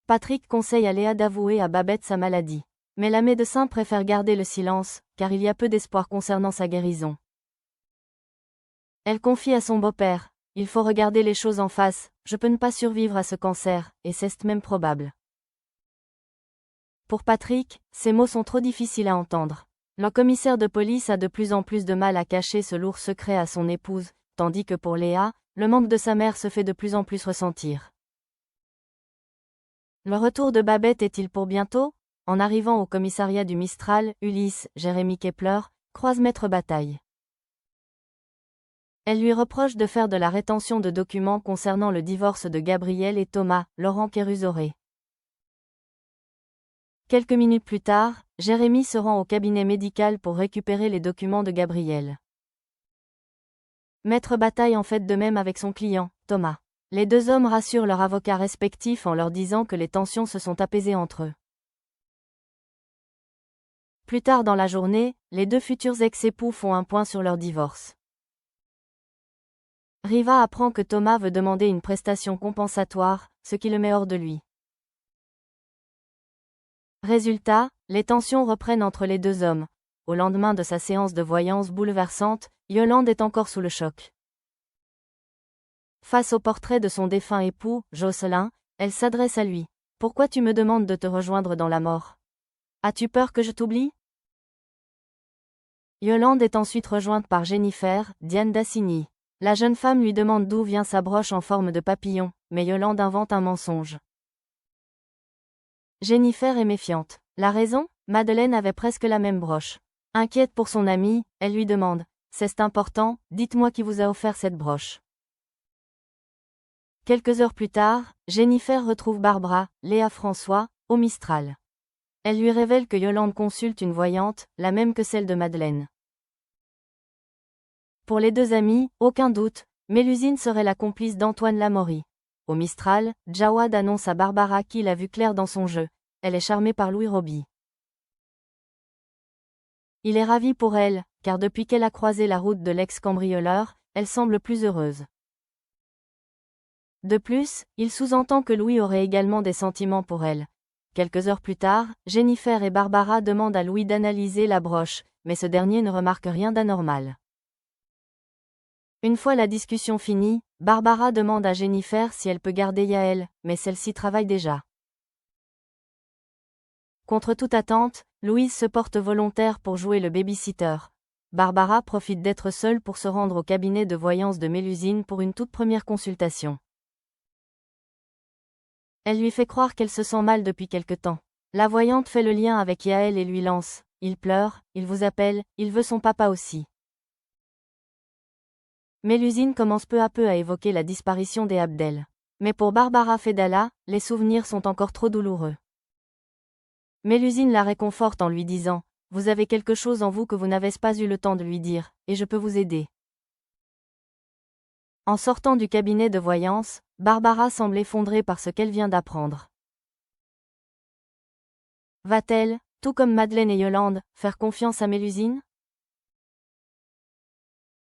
Patrick conseille à Léa d'avouer à Babette sa maladie. Mais la médecin préfère garder le silence, car il y a peu d'espoir concernant sa guérison. Elle confie à son beau-père: « Il faut regarder les choses en face, je peux ne pas survivre à ce cancer, et c'est même probable. » Pour Patrick, ces mots sont trop difficiles à entendre. Le commissaire de police a de plus en plus de mal à cacher ce lourd secret à son épouse, tandis que pour Léa, le manque de sa mère se fait de plus en plus ressentir. Le retour de Babette est-il pour bientôt? En arrivant au commissariat du Mistral, Ulysse, Jérémy Kepler, croise Maître Bataille. Elle lui reproche de faire de la rétention de documents concernant le divorce de Gabriel et Thomas, Laurent Kérusoré. Quelques minutes plus tard, Jérémy se rend au cabinet médical pour récupérer les documents de Gabriel. Maître Bataille en fait de même avec son client, Thomas. Les deux hommes rassurent leurs avocats respectifs en leur disant que les tensions se sont apaisées entre eux. Plus tard dans la journée, les deux futurs ex-époux font un point sur leur divorce. Riva apprend que Thomas veut demander une prestation compensatoire, ce qui le met hors de lui. Résultat, les tensions reprennent entre les deux hommes. Au lendemain de sa séance de voyance bouleversante, Yolande est encore sous le choc. Face au portrait de son défunt époux, Jocelyn, elle s'adresse à lui. « Pourquoi tu me demandes de te rejoindre dans la mort? As-tu peur que je t'oublie ?» Yolande est ensuite rejointe par Jennifer, Diane d'Assigny. La jeune femme lui demande d'où vient sa broche en forme de papillon, mais Yolande invente un mensonge. Jennifer est méfiante. La raison? Madeleine avait presque la même broche. Inquiète pour son amie, elle lui demande: « C'est important, dites-moi qui vous a offert cette broche. » Quelques heures plus tard, Jennifer retrouve Barbara, Léa François, au Mistral. Elle lui révèle que Yolande consulte une voyante, la même que celle de Madeleine. Pour les deux amis, aucun doute, Mélusine serait la complice d'Antoine Lamaurie. Au Mistral, Jawad annonce à Barbara qu'il a vu clair dans son jeu. Elle est charmée par Louis Roby. Il est ravi pour elle, car depuis qu'elle a croisé la route de l'ex-cambrioleur, elle semble plus heureuse. De plus, il sous-entend que Louis aurait également des sentiments pour elle. Quelques heures plus tard, Jennifer et Barbara demandent à Louis d'analyser la broche, mais ce dernier ne remarque rien d'anormal. Une fois la discussion finie, Barbara demande à Jennifer si elle peut garder Yael, mais celle-ci travaille déjà. Contre toute attente, Louise se porte volontaire pour jouer le baby-sitter. Barbara profite d'être seule pour se rendre au cabinet de voyance de Mélusine pour une toute première consultation. Elle lui fait croire qu'elle se sent mal depuis quelque temps. La voyante fait le lien avec Yael et lui lance: « Il pleure, il vous appelle, il veut son papa aussi. » Mélusine commence peu à peu à évoquer la disparition des Abdel. Mais pour Barbara Fedala, les souvenirs sont encore trop douloureux. Mélusine la réconforte en lui disant: « Vous avez quelque chose en vous que vous n'avez pas eu le temps de lui dire, et je peux vous aider. » En sortant du cabinet de voyance, Barbara semble effondrée par ce qu'elle vient d'apprendre. Va-t-elle, tout comme Madeleine et Yolande, faire confiance à Mélusine?